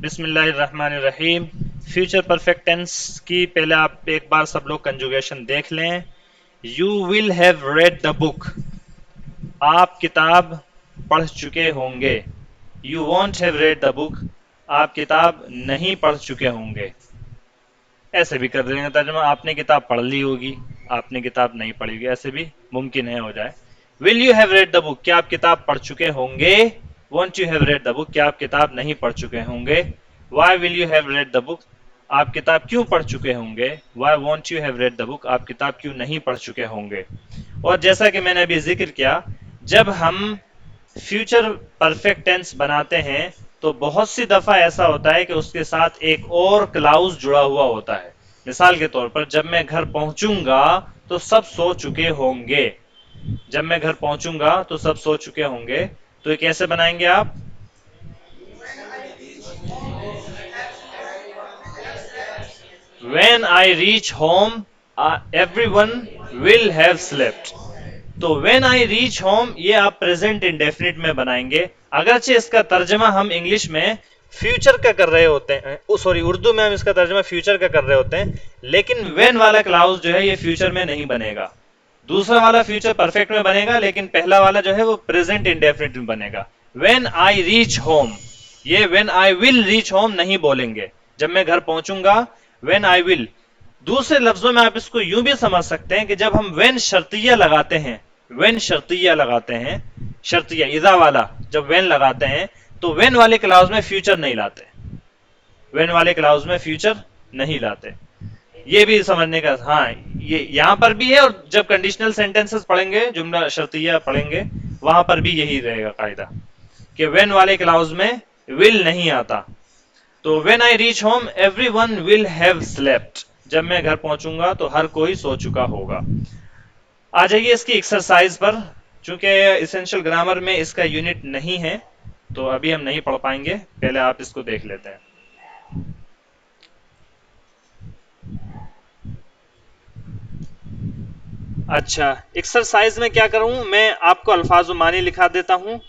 बिस्मिल्लाहिर्रहमानिर्रहीम। Future perfect tense की पहले आप एक बार सब लोग कंजुगेशन देख लें। You will have read the book, आप किताब पढ़ चुके होंगे। You want have read the book, आप किताब नहीं पढ़ चुके होंगे। ऐसे भी कर देंगे तर्जमा, आपने किताब पढ़ ली होगी, आपने किताब नहीं पढ़ी होगी, ऐसे भी मुमकिन है हो जाए। Will you have read the book, क्या आप किताब पढ़ चुके होंगे। Won't you have read the book, क्या आप किताब नहीं पढ़ चुके होंगे। Why will you have read the book, आप किताब क्यों पढ़ चुके होंगे। Why won't you have read the book, आप किताब क्यों नहीं पढ़ चुके होंगे। और जैसा कि मैंने अभी जिक्र किया, जब हम फ्यूचर परफेक्ट टेंस बनाते हैं तो बहुत सी दफा ऐसा होता है कि उसके साथ एक और क्लाउज जुड़ा हुआ होता है। मिसाल के तौर पर, जब मैं घर पहुंचूंगा तो सब सो चुके होंगे। जब मैं घर पहुंचूंगा तो सब सो चुके होंगे, तो ये कैसे बनाएंगे आप। When I reach home, everyone will have slept। तो व्हेन आई रीच होम ये आप प्रेजेंट इंडेफिनिट में बनाएंगे। अगरचे इसका तर्जमा हम इंग्लिश में फ्यूचर का कर रहे होते हैं, सॉरी उर्दू में हम इसका तर्जमा फ्यूचर का कर रहे होते हैं, लेकिन व्हेन वाला क्लाउज जो है ये फ्यूचर में नहीं बनेगा। दूसरा वाला फ्यूचर परफेक्ट में बनेगा, लेकिन पहला वाला जो है वो प्रेजेंट इंडेफिनिट में बनेगा। व्हेन आई रीच होम, ये when I will reach home नहीं बोलेंगे, जब मैं घर पहुंचूंगा व्हेन आई विल। दूसरे लफ्जों में आप इसको यूं भी समझ सकते हैं कि जब हम वेन शर्तिया लगाते हैं, वेन शर्तिया लगाते हैं, शर्तिया इजा वाला जब वेन लगाते हैं, तो वेन वाले क्लाउज में फ्यूचर नहीं लाते। वेन वाले क्लाउज में फ्यूचर नहीं लाते। ये भी समझने का, हाँ ये यहां पर भी है, और जब कंडीशनल सेंटेंसेस पढ़ेंगे, जुमला शर्तिया पढ़ेंगे, वहां पर भी यही रहेगा कायदा कि वेन वाले क्लाउज में विल नहीं आता। तो when I reach home everyone will have slept, जब मैं घर पहुंचूंगा तो हर कोई सो चुका होगा। आ जाइए इसकी एक्सरसाइज पर। चूंकि इसेंशियल ग्रामर में इसका यूनिट नहीं है तो अभी हम नहीं पढ़ पाएंगे, पहले आप इसको देख लेते हैं। अच्छा, एक्सरसाइज में क्या करूं, मैं आपको अल्फाज मानी लिखा देता हूं,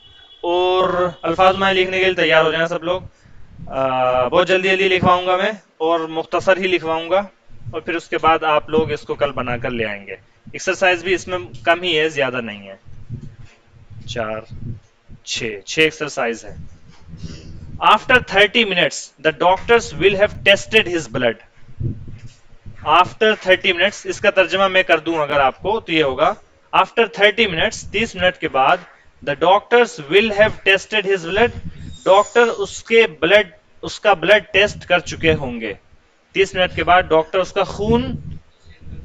और अल्फाज मानी लिखने के लिए तैयार हो जाएं सब लोग। बहुत जल्दी जल्दी लिखवाऊंगा मैं, और मुख्तसर ही लिखवाऊंगा, और फिर उसके बाद आप लोग इसको कल बनाकर ले आएंगे। एक्सरसाइज भी इसमें कम ही है, ज्यादा नहीं है। चार, छह एक्सरसाइज है। After 30 minutes the doctors will have tested his blood. After 30 minutes, इसका तर्जमा मैं कर दूं अगर आपको तो ये होगा, आफ्टर 30 मिनट्स, 30 मिनट के बाद, the doctors will have tested his blood, doctor उसका ब्लड टेस्ट कर चुके होंगे। 30 मिनट के बाद डॉक्टर उसका खून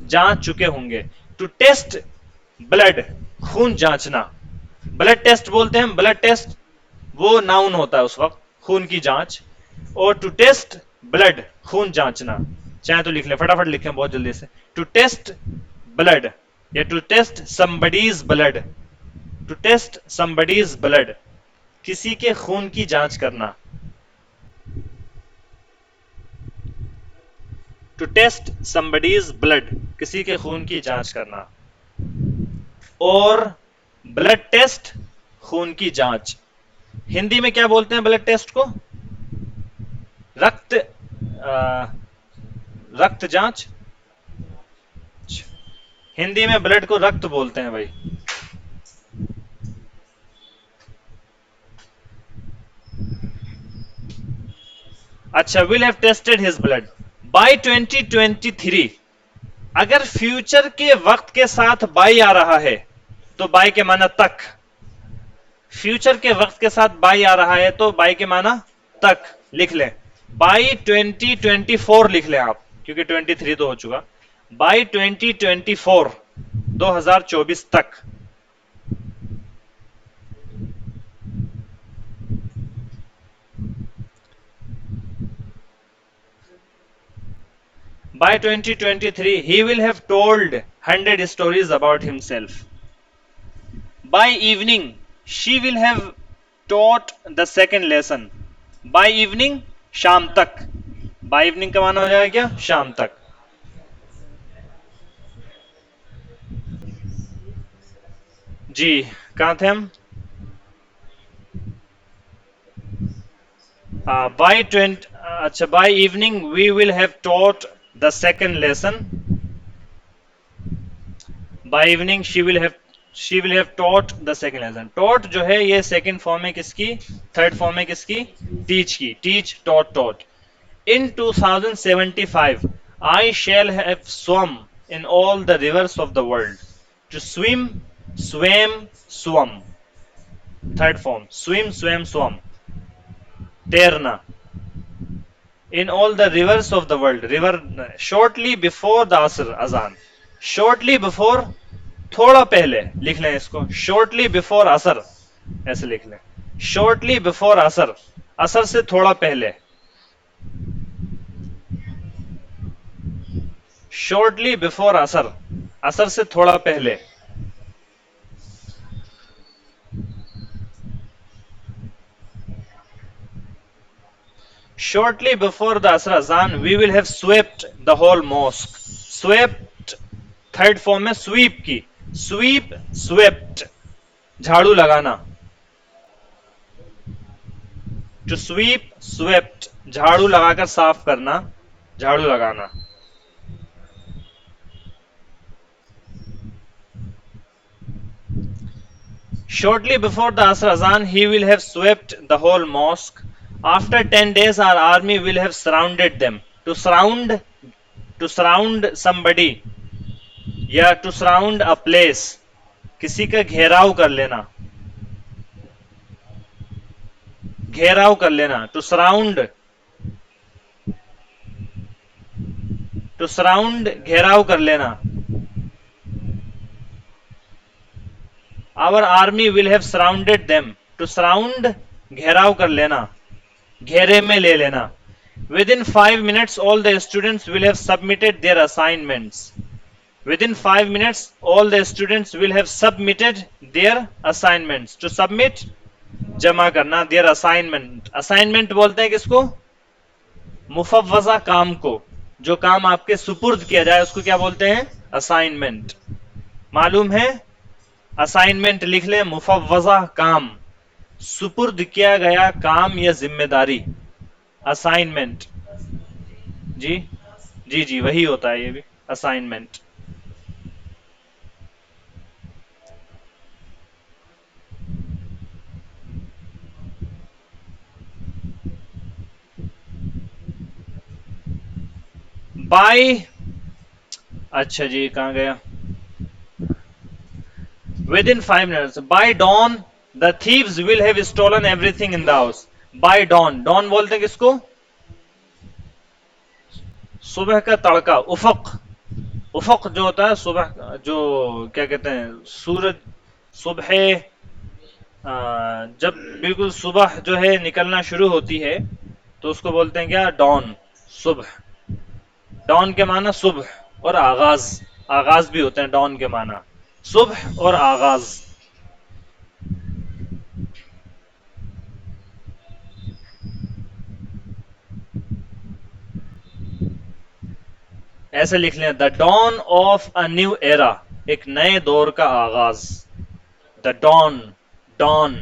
जांच चुके होंगे। टू टेस्ट ब्लड, खून जांचना, ब्लड टेस्ट बोलते हैं। ब्लड टेस्ट वो नाउन होता है उस वक्त, खून की जांच। और टू टेस्ट ब्लड, खून जांचना। चाहे तो लिख ले, फटाफट लिखें बहुत जल्दी से। टू टेस्ट ब्लड या to test somebody's blood. To test somebody's blood, किसी के खून की जांच करना। टू टेस्ट समबडीज ब्लड, किसी के खून की जांच करना। और ब्लड टेस्ट, खून की जांच, हिंदी में क्या बोलते हैं ब्लड टेस्ट को। रक्त रक्त जांच। हिंदी में ब्लड को रक्त बोलते हैं भाई। अच्छा, will have tested his blood bye 2023। अगर फ्यूचर के वक्त के साथ बाई आ रहा है तो बाई के माना तक। फ्यूचर के वक्त के साथ बाई आ रहा है तो बाई के माना तक लिख लें। बाई 2024 लिख लें आप, क्योंकि 23 तो हो चुका। बाई 2024, 2024 तक। By 2023, he will have told 100 stories about himself. By evening, she will have taught the second lesson. By evening, शाम तक। By evening का माना हो जाएगा क्या, शाम तक। जी, कहां थे हम। By 20, by evening we will have taught the second lesson. By evening she will have taught the second lesson. Taught जो है ये second form है किसकी, third form है किसकी, teach की. Teach, taught. In 2075 I shall have swum in all the rivers of the world. To swim, swam, swum. Third form, swim, swam, swum. तैरना. In all the rivers of the world. River, shortly before the asr azan. Shortly before, थोड़ा पहले लिख लें इसको. Shortly before asr, ऐसे लिख लें. Shortly before asr, असर से थोड़ा पहले. Shortly before asr, असर से थोड़ा पहले. Shortly before the asr azan, we will have swept the whole mosque. Swept, third form है स्वीप की. स्वीप, स्वेप्ट, झाड़ू लगाना. टू स्वीप, स्वेप्ट, झाड़ू लगाकर साफ करना, झाड़ू लगाना. Shortly before the asr azan, he will have swept the whole mosque. After 10 days, our army will have surrounded them. To surround somebody, या टू सराउंड अ प्लेस, किसी का घेराव कर लेना. घेराव कर लेना. टू सराउंड घेराव कर लेना. Our army will have surrounded them. To surround, घेराव कर लेना, घेरे में ले लेना. Within 5 minutes all the students will have submitted their assignments. Within 5 minutes, all the students will have submitted their assignments. To submit, जमा करना, their assignment. Assignment बोलते हैं किसको? मुफव्वज़ा काम को. जो काम आपके सुपुर्द किया जाए उसको क्या बोलते हैं? असाइनमेंट. मालूम है? असाइनमेंट लिख लें, मुफव्वज़ा काम, सुपुर्द किया गया काम या जिम्मेदारी. असाइनमेंट. जी जी जी, वही होता है ये भी, असाइनमेंट. बाय, अच्छा जी कहां गया? Within 5 minutes, by dawn the thieves will have stolen everything in the house. By dawn, dawn बोलते हैं किसको? सुबह का तड़का. उफक, उफक जो होता है सुबह, जो क्या कहते हैं, सूरज, सुबह, जब बिल्कुल सुबह जो है निकलना शुरू होती है तो उसको बोलते हैं क्या? डॉन, सुबह. डॉन के माना सुबह और आगाज. आगाज भी होते हैं डॉन के माना, सुबह और आगाज. ऐसे लिख लें, the dawn of a new era, एक नए दौर का आगाज. द डॉन, डॉन,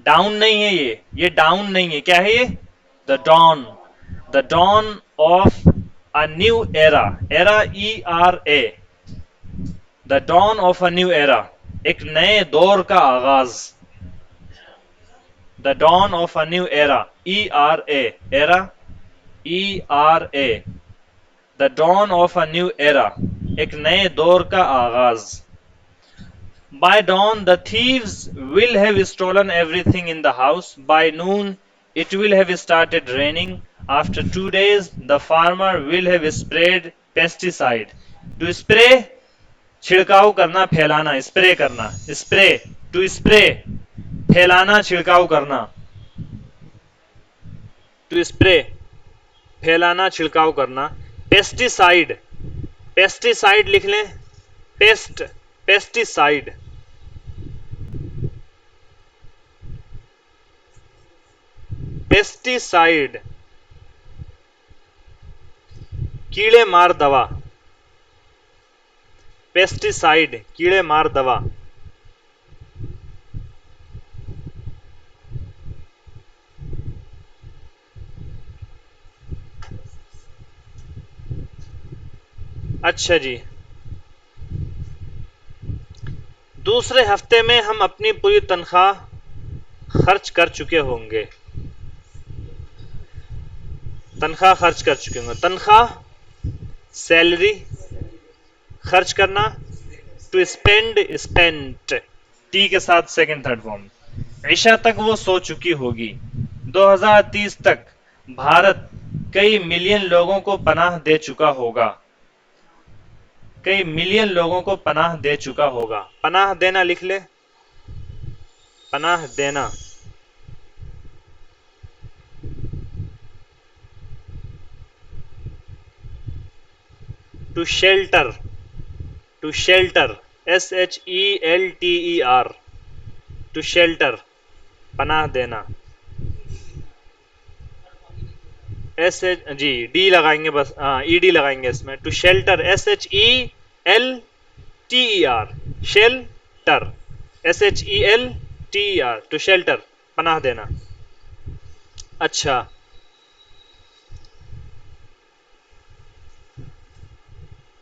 डाउन नहीं है ये डाउन नहीं है. क्या है ये? The dawn. The dawn of a new era. Era, E-R-A. The dawn of a new era. एक नए दौर का आगाज. The dawn of a new era. E-R-A. Era, E-R-A. The dawn of a new era. एक नए दौर का आगाज. By dawn, the thieves will have stolen everything in the house. By noon, it will have started raining. After 2 days, the farmer will have sprayed pesticide. To spray, छिड़काव करना, फैलाना, spray करना. Spray, to spray, फैलाना, छिड़काव करना. To spray, फैलाना, छिड़काव करना. पेस्टिसाइड, पेस्टिसाइड लिख लें. Paste, pesticide. पेस्टिसाइड, कीड़े मार दवा. पेस्टिसाइड, कीड़े मार दवा. अच्छा जी, दूसरे हफ्ते में हम अपनी पूरी तनख्वाह खर्च कर चुके होंगे। तनख्वाह खर्च कर चुके होंगे। तनख्वाह, सैलरी, खर्च करना, टू स्पेंड, स्पेंट, टी के साथ सेकंड थर्ड फॉर्म। ईशा तक वो सो चुकी होगी। 2030 तक भारत कई मिलियन लोगों को पनाह दे चुका होगा। कई मिलियन लोगों को पनाह दे चुका होगा। पनाह देना लिख ले, पनाह देना। To shelter, to shelter, SHELTER, to shelter, पनाह देना। एच जी, डी लगाएंगे बस, हाँ ED लगाएंगे इसमें। To shelter, SHELTER, shelter, SHELTER, to shelter, पनाह देना। अच्छा,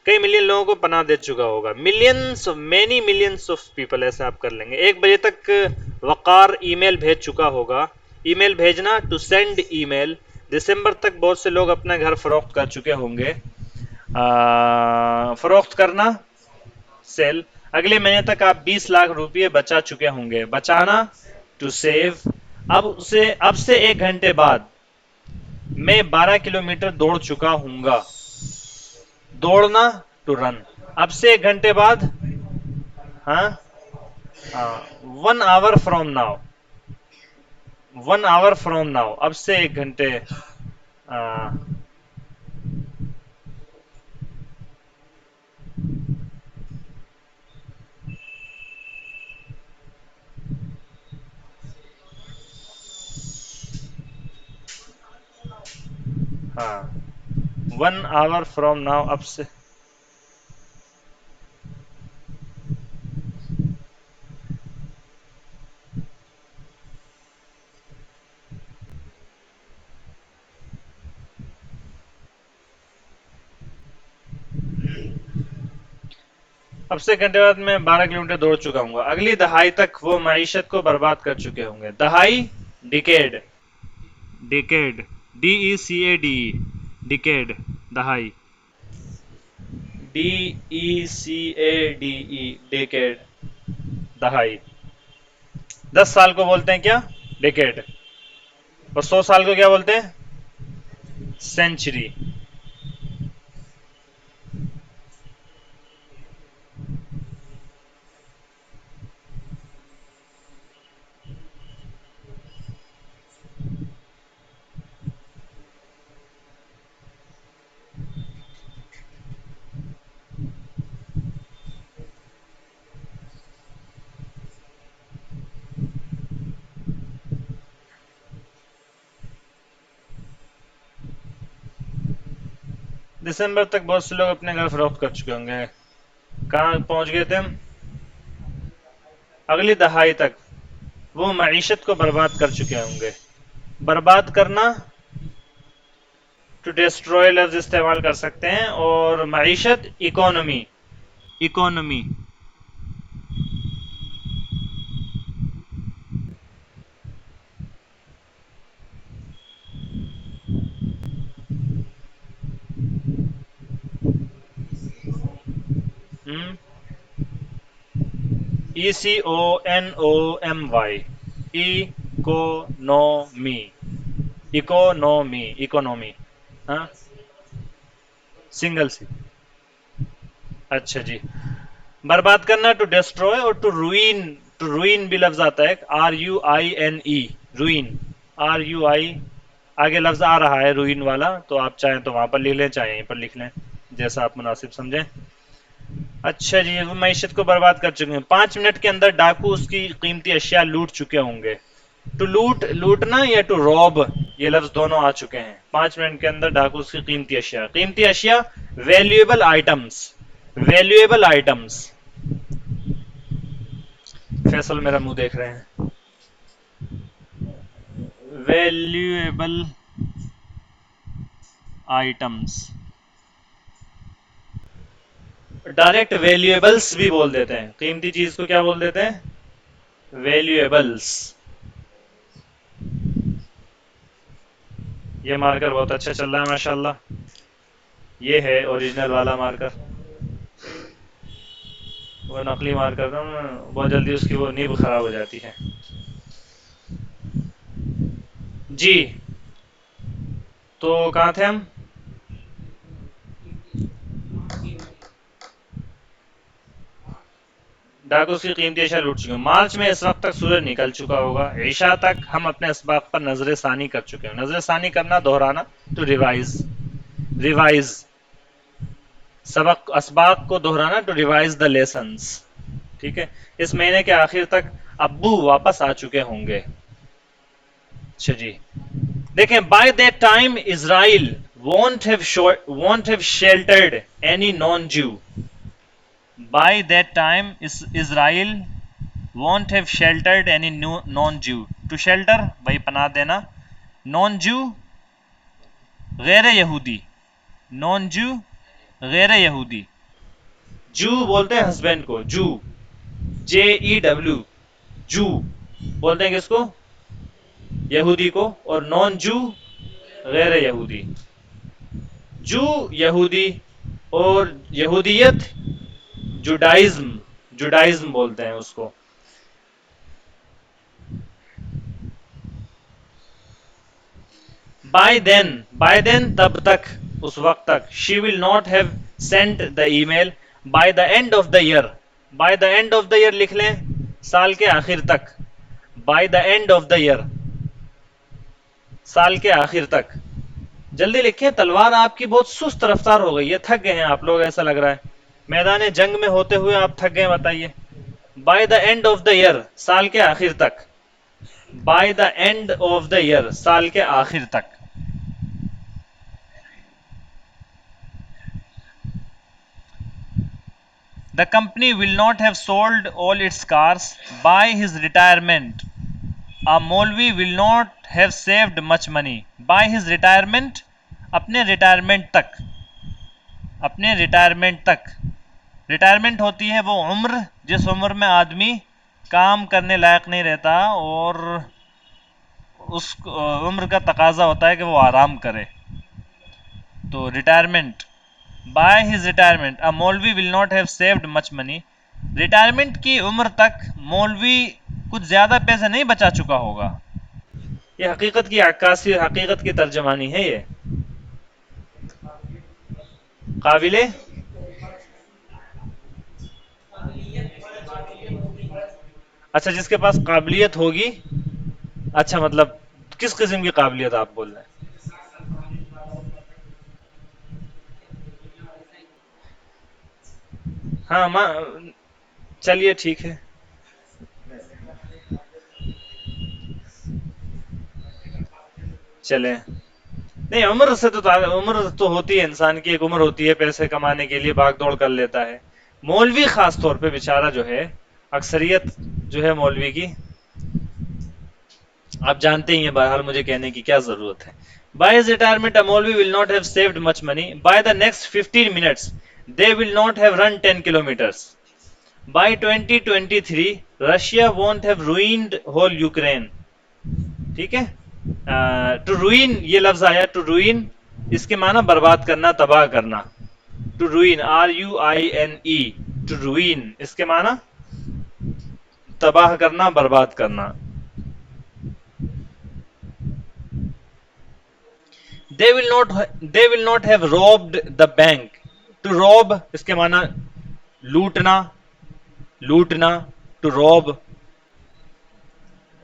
कई मिलियन लोगों को पनाह दे चुका होगा। Millions, many millions of people, ऐसे आप कर लेंगे। 1 बजे तक वकार ईमेल भेज चुका होगा। ईमेल भेजना, टू सेंड ईमेल। दिसंबर तक बहुत से लोग अपना घर फरोख्त कर चुके होंगे। फरोख्त करना, सेल। अगले महीने तक आप 20 लाख रुपए बचा चुके होंगे। बचाना, टू सेव। अब से 1 घंटे बाद मैं 12 किलोमीटर दौड़ चुका हूंगा। दौड़ना, टू रन। अब से 1 घंटे बाद, हाँ, 1 our from now, 1 our from now, अब से 1 घंटे। हाँ, 1 आवर फ्रॉम नाउ, अब से। अब से 1 घंटे बाद मैं 12 किलोमीटर दौड़ चुका हूँ। अगली दहाई तक वो मईशत को बर्बाद कर चुके होंगे। दहाई, डिकेड, डिकेड, DECADE, डिकेड, दहाई, DECADE, डिकेड, दहाई। 10 साल को बोलते हैं क्या? डिकेड। और 100 साल को क्या बोलते हैं? सेंचुरी। दिसंबर तक बहुत से लोग अपने घर फरोख्त कर चुके होंगे। कहाँ पहुंच गए थे हम? अगली दहाई तक वो मईशत को बर्बाद कर चुके होंगे। बर्बाद करना, टू डिस्ट्रॉय लफ्ज इस्तेमाल कर सकते हैं। और मईशत, economy, economy. ECONOMY, economy, economy, economy. हाँ, सिंगल सी। अच्छा जी, बर्बाद करना, टू डिस्ट्रॉय। और टू रुइन भी लफ्ज आता है, RUINE, रुइन, RUI। आगे लफ्ज आ रहा है रुइन वाला, तो आप चाहें तो वहां पर लिख लें, चाहे यहीं पर लिख लें, जैसा आप मुनासिब समझें। अच्छा जी, वो मईशत को बर्बाद कर चुके हैं। 5 मिनट के अंदर डाकू उसकी कीमती अशिया लूट चुके होंगे। टू लूट, लूटना, या टू रॉब, ये लफ्ज दोनों आ चुके हैं। 5 मिनट के अंदर डाकू उसकी कीमती अशिया, valuable items, valuable items. Faisal मेरा मुंह देख रहे हैं। Valuable items. डायरेक्ट वैल्यूएबल्स भी बोल देते हैं, कीमती चीज को क्या बोल देते हैं? वैल्यूएबल्स। ये मार्कर बहुत अच्छा चल रहा है माशाल्लाह। ये है ओरिजिनल वाला मार्कर, वो नकली मार्कर ना बहुत जल्दी उसकी वो नीब खराब हो जाती है। जी, तो कहाँ थे हम? डाकू की कीमती अशिया लूट चुके हैं। मार्च में इस वक्त तक सूरज निकल चुका होगा, ईशा तक हम अपने इसबाक पर नजर सानी कर चुके हैं। नजर सानी करना, दोहराना, टू रिवाइज। रिवाइज, सबक असबाक को दोहराना, टू रिवाइज द लेसन्स। ठीक है, इस महीने के आखिर तक अब्बू वापस आ चुके होंगे। अच्छा जी, देखें, by that time Israel won't have sheltered any non-Jew. By that time Israel won't have sheltered any non-Jew. To shelter भाई पनाह देना, non-Jew गैर यहूदी, non-Jew गैर यहूदी। जू बोलते हैं हस्बैंड को, जू, JEW, जू बोलते हैं किसको? यहूदी को। और नॉन जू गैर यहूदी। जू यहूदी और यहूदियत जुडाइज्म, जुडाइज्म बोलते हैं उसको। बाय देन तब तक, उस वक्त तक, she will not have sent the email by the end of the year. Bye the end of the year लिख लें, साल के आखिर तक। By the end of the year, साल के आखिर तक। जल्दी लिखें, तलवार आपकी बहुत सुस्त रफ्तार हो गई है, थक गए हैं आप लोग, ऐसा लग रहा है मैदान जंग में होते हुए आप थक गए, बताइए। By the end of the year, साल के आखिर तक। By the end of the year, साल के आखिर तक। The company will not have sold all its cars by his retirement. A maulvi will not have saved much money by his retirement. अपने retirement तक, अपने रिटायरमेंट तक। रिटायरमेंट होती है वो उम्र जिस उम्र में आदमी काम करने लायक नहीं रहता और उस उम्र का तकाजा होता है कि वो आराम करे, तो retirement. Bye his retirement a maulvi will not have saved much money. Retirement की उम्र तक मौलवी कुछ ज्यादा पैसे नहीं बचा चुका होगा। ये हकीकत की अक्कासी, हकीकत की तर्जमानी है ये। काबिले अच्छा, जिसके पास काबिलियत होगी। अच्छा, मतलब किस किस्म की काबिलियत आप बोल रहे हैं? हाँ माँ, चलिए ठीक है। चले, नहीं, उम्र से तो उम्र तो होती है, इंसान की एक उम्र होती है, पैसे कमाने के लिए भाग दौड़ कर लेता है। मौलवी खास तौर पे बेचारा जो है, अक्सरियत जो है मौलवी की, आप जानते ही हैं, बहरहाल मुझे कहने की क्या जरूरत है। Bye his retirement a maulvi will not have saved much money by the next 15 minutes they will not have run 10 kilometres. By 2023 Russia won't have ruined whole Ukraine. ठीक है, टू रूइन ये लफ्ज आया, टू रूइन इसके माना बर्बाद करना, तबाह करना। To ruin, RUINE, to ruin इसके माना तबाह करना, बर्बाद करना। They will not have robbed the bank. To rob इसके माना लूटना, लूटना, टू रॉब।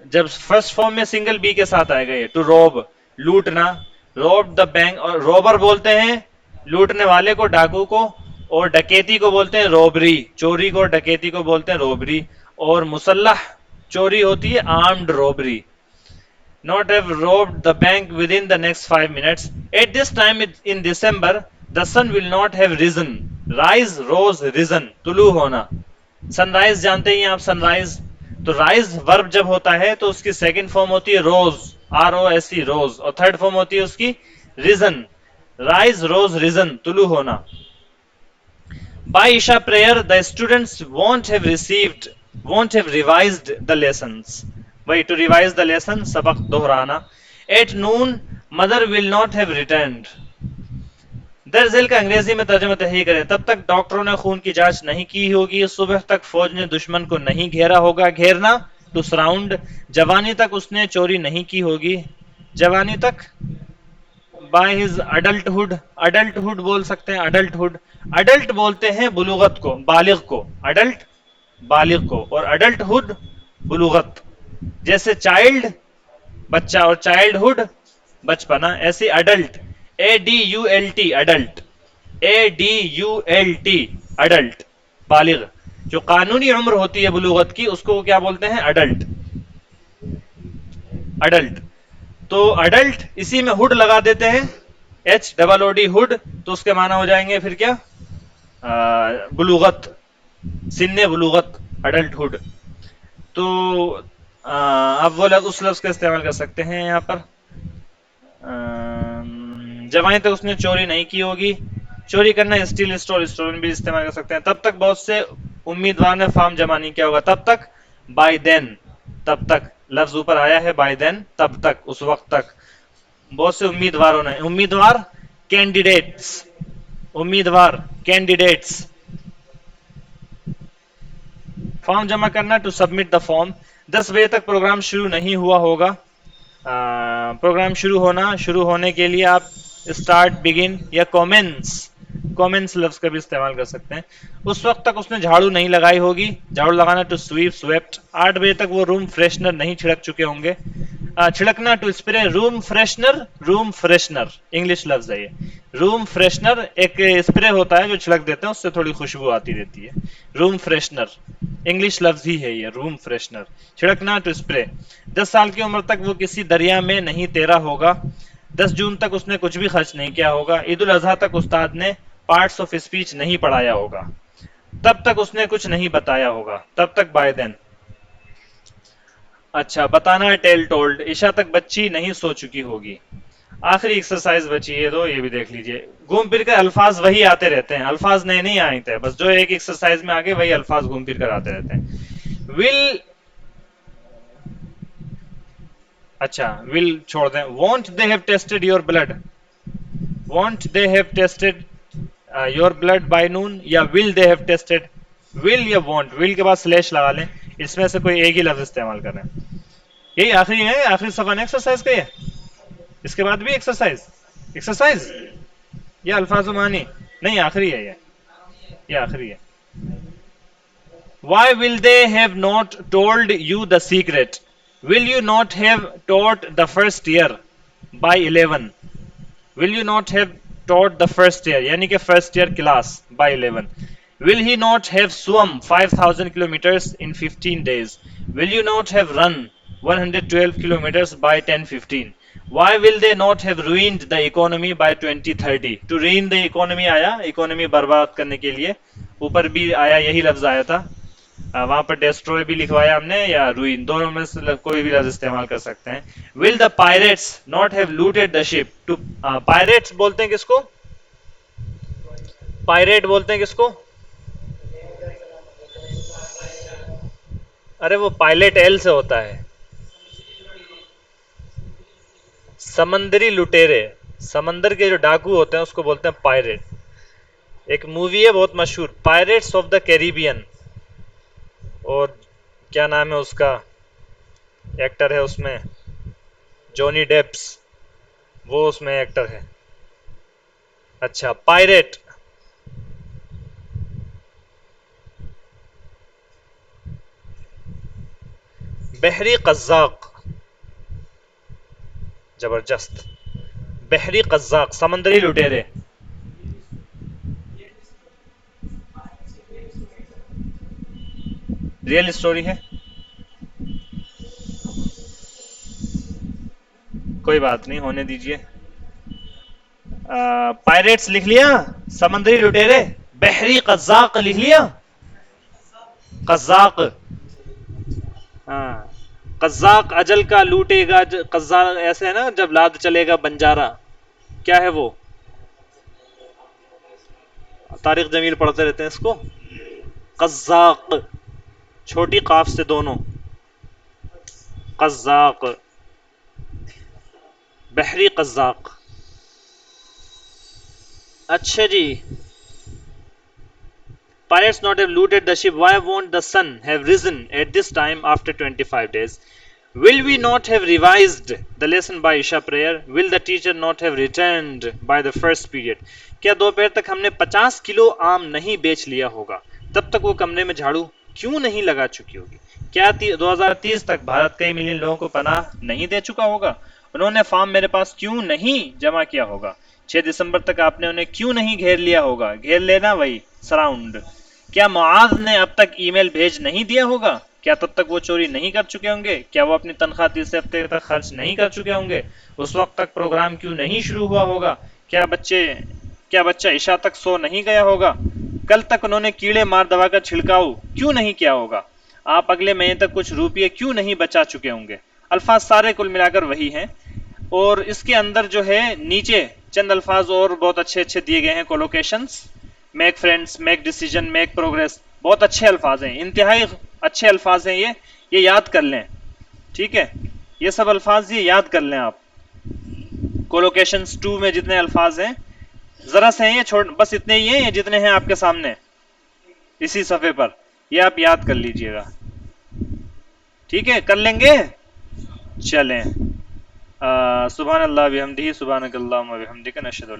जब फर्स्ट फॉर्म में सिंगल बी के साथ आएगा ये, टू रॉब, लूटना। रॉब द बैंक, और रॉबर बोलते हैं लूटने वाले को, डाकू को। और डकैती को बोलते हैं रॉबरी, चोरी को डकैती को बोलते हैं रॉबरी। और मुसल्लाह चोरी होती है armed robbery. Not have robbed the bank within the next 5 minutes. At this time in December, the sun will not have risen. Rise, rose, risen. तुलू होना। सनराइज जानते ही हैं आप, सनराइज। तो राइज वर्ब जब होता है तो उसकी सेकंड फॉर्म होती है रोज, ROSE, रोज। और थर्ड फॉर्म होती है उसकी रिजन। राइज, रोज, रिजन, तुलू होना। By Isha prayer, the students won't have revised the lessons. वही to revise the lesson, सबक दोहराना. At noon, mother will not have returned. दरअसल का अंग्रेजी में तर्जुमा तही करें, तब तक डॉक्टरों ने खून की जांच नहीं की होगी, सुबह तक फौज ने दुश्मन को नहीं घेरा होगा. घेरना टू सराउंड. जवानी तक उसने चोरी नहीं की होगी. जवानी तक बाय हिज अडल्टहुड. अडल्टहुड बोल सकते हैं, अडल्टहुड. अडल्ट बोलते हैं बुलुगत को, बालिग को. अडल्ट बालिग को, और अडल्टहुड बुलुगत. जैसे चाइल्ड बच्चा और चाइल्डहुड बचपना, ऐसे adult. ADULT adult. ADULT adult बालिग. जो कानूनी उम्र होती है बुलुगत की, उसको क्या बोलते हैं? अडल्ट. अडल्ट. तो अडल्ट इसी में हुड लगा देते हैं, HOOD हुड, तो उसके माना हो जाएंगे फिर क्या? बुलुगत, सिन्ने बुलुगत, अडल्ट हुड. तो आप वो उस लफ्ज का इस्तेमाल कर सकते हैं यहाँ पर. जवानी तक उसने चोरी नहीं की होगी. चोरी करना स्टील स्टोर, स्टोर भी इस्तेमाल कर सकते हैं. तब तक बहुत से उम्मीदवार ने फॉर्म जमा नहीं किया होगा. तब तक बाय देन, तब तक लफ्ज ऊपर आया है बाय देन, तब तक, उस वक्त तक. बहुत से उम्मीदवारों ने, उम्मीदवार कैंडिडेट्स, उम्मीदवार कैंडिडेट्स. फॉर्म जमा करना टू सबमिट द फॉर्म. 10 बजे तक प्रोग्राम शुरू नहीं हुआ होगा. प्रोग्राम शुरू होने के लिए आप स्टार्ट, बिगिन या कॉमेंस लफ्ज का भी इस्तेमाल कर सकते हैं. उस वक्त तक उसने झाड़ू नहीं लगाई होगी. झाड़ू लगाना टू स्वीप, स्वेप्ट. 8 बजे तक वो रूम फ्रेशनर नहीं छिड़क चुके होंगे. छिड़कना to spray, room freshener English लफ्ज है ये. रूम फ्रेशनर एक स्प्रे होता है जो छिड़क देते हैं, उससे थोड़ी खुशबू आती रहती है. रूम फ्रेशनर इंग्लिश लफ्ज ही है ये, रूम फ्रेशनर. छिड़कना टू स्प्रे. 10 साल की उम्र तक वो किसी दरिया में नहीं तैरा होगा. 10 जून तक उसने कुछ भी खर्च नहीं किया होगा. ईद उल अजहा तक उस्ताद ने पार्ट्स ऑफ स्पीच नहीं पढ़ाया होगा. तब तक उसने कुछ नहीं बताया होगा. तब तक बाय देन. अच्छा, बताना है टेल टोल्ड. ईशा तक बच्ची नहीं सो चुकी होगी. आखिरी एक्सरसाइज बची है, तो ये भी देख लीजिए. घूम फिर कर अल्फाज वही आते रहते हैं, अल्फाज नए नहीं आए थे, बस जो एक एक्सरसाइज में आगे वही अल्फाज घूम फिर कर आते रहते हैं. विल, अच्छा विल छोड़ दें. Won't they have tested your blood. Won't they have tested your blood by noon, या will they have tested. Will या वॉन्ट, विल के बाद स्लैश लगा लें. इसमें से कोई एक ही लफ्ज इस्तेमाल कर रहे हैं. यही आखिरी है, आखिरी सफा है एक्सरसाइज का ये. इसके बाद भी एक्सरसाइज या अल्फाज मानी नहीं, आखिरी है ये आखिरी है. Why will they have not told you the secret? Will you not have taught the first year by 11? Will you not have taught the first year, यानी कि first year class by 11? Will he not have swum 5,000 kilometers in 15 days? Will you not have run 112 kilometers by 10:15? Why will they not have ruined the economy by 2030? To ruin the economy आया, economy बर्बाद करने के लिए. ऊपर भी आया, यही लफ्ज आया था. वहां पर डेस्ट्रॉय भी लिखवाया हमने, या रुइन, दोनों में से कोई भी लफ्ज इस्तेमाल कर सकते हैं. Will the pirates not have looted the ship. To pirates बोलते हैं किसको? पायरेट बोलते हैं किसको? अरे वो पायलट एल से होता है. समंदरी लुटेरे, समंदर के जो डाकू होते हैं उसको बोलते हैं पायरेट. एक मूवी है बहुत मशहूर, पायरेट्स ऑफ द कैरिबियन, और क्या नाम है उसका, एक्टर है उसमें जॉनी डेप्स, वो उसमें एक्टर है. अच्छा, पायरेट. बहरी कज़्ज़ाक़, जबरदस्त. बहरी कज़्ज़ाक़, समंदरी लुटेरे. रियल स्टोरी है, कोई बात नहीं, होने दीजिए. पायरेट्स लिख लिया, समंदरी लुटेरे. बहरी कज़्ज़ाक़ लिख लिया, कज़्ज़ाक़. हाँ, कज़्ज़ाक़ अजल का लूटेगा. कज़्ज़ाक़ ऐसे है ना, जब लाद चलेगा बंजारा, क्या है वो? तारिक जमील पढ़ते रहते हैं इसको। कज़्ज़ाक़, छोटी काफ से दोनों, कज़्ज़ाक़, बहरी कज़्ज़ाक़। अच्छा जी, pirates not have looted the ship, why won't the sun have risen at this time after 25 days? Will we not have revised the lesson by Isha prayer? Will the teacher not have returned by the first period? क्या दोपहर तक हमने 50 kilo आम नहीं बेच लिया होगा? तब तक वो कमरे में झाड़ू क्यों नहीं लगा चुकी होगी? क्या 2030 तक भारत कई मिलियन लोगों को पनाह नहीं दे चुका होगा? उन्होंने फॉर्म मेरे पास क्यों नहीं जमा किया होगा? 6 दिसंबर तक आपने उन्हें क्यों नहीं घेर लिया होगा? घेर लेना, वही सराउंड। क्या मुआज ने अब तक ईमेल भेज नहीं दिया होगा? क्या तब तक वो चोरी नहीं कर चुके होंगे? क्या वो अपनी तनख्वाह 30 हफ्ते तक खर्च नहीं कर चुके होंगे? उस वक्त तक प्रोग्राम क्यों नहीं शुरू हुआ होगा? क्या बच्चा ईशा तक सो नहीं गया होगा? कल तक उन्होंने कीड़े मार दवा का छिड़काव क्यों नहीं किया होगा? आप अगले महीने तक कुछ रुपये क्यों नहीं बचा चुके होंगे? अल्फाज सारे कुल मिलाकर वही हैं, और इसके अंदर जो है नीचे चंद अल्फाज और बहुत अच्छे अच्छे दिए गए हैं। Collocations, make friends, make decision, make progress, बहुत अच्छे अल्फाज हैं, इंतहाई अच्छे अल्फाज हैं। ये याद कर लें, ठीक है? ये सब अल्फाज ये याद कर लें आप। कोलोकेशंस 2 में जितने अल्फाज हैं, जरा से हैं ये, छोड़ बस इतने ही हैं, ये जितने हैं आपके सामने इसी सफ़े पर, ये आप याद कर लीजिएगा, ठीक है? कर लेंगे, चलें। सुभान अल्लाह बिहम्दिही, सुभानक अल्लाहुम्मा बिहम्दिका, नशहदु